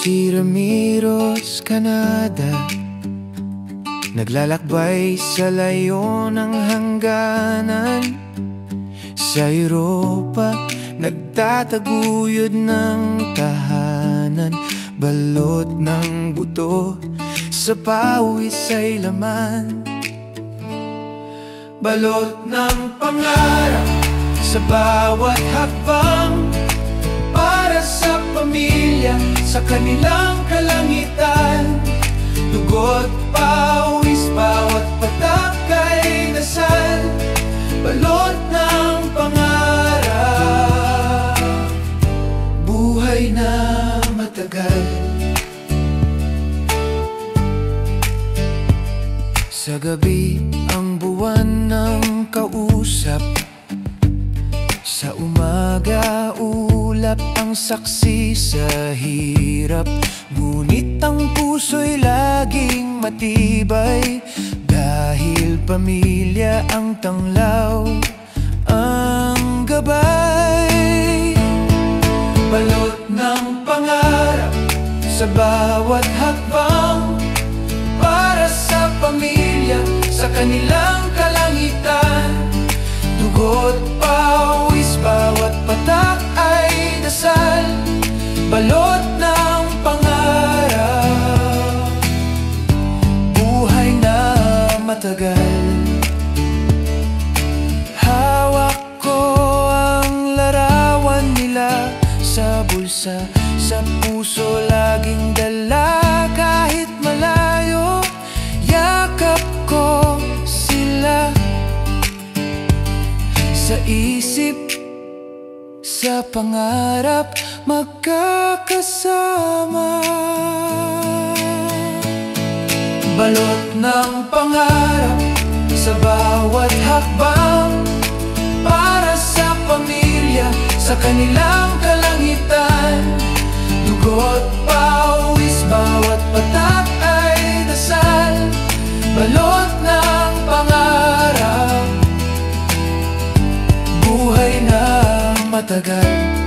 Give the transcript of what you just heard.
Si Ramiro's Canada, naglalakbay sa layo ng hangganan. Sa Europa, nagtataguyod ng tahanan. Balot ng buto, sa pawis ay laman. Balot ng pangarap, sa bawat hakbang. Para sa pamilya, sa kanilang kalangitan. Dugo't pawis, bawat patak ay dasal. Balot ng pangarap, buhay na matagal. Sa gabi ang buwan ng kausap, sa umaga ulap ang saksi sa hirap. Ngunit ang puso'y laging matibay, dahil pamilya ang tanglaw, ang gabay. Balot ng pangarap, sa bawat hakbang. Para sa pamilya, sa kanilang kalangitan. Dugo't pawis, bawat patak ay dasal. Balot ng pangarap, buhay na matagal. Hawak ko ang larawan nila sa bulsa, sa puso laging dala. Kahit malayo, yakap ko sila. Sa isip, sa pangarap, magkakasama. Balot ng pangarap, sa bawat hakbang. Para sa pamilya, sa kanilang kalangitan. Dugo't pawis, bawat patak ay dasal. Balot ng pangarap, buhay na matagal.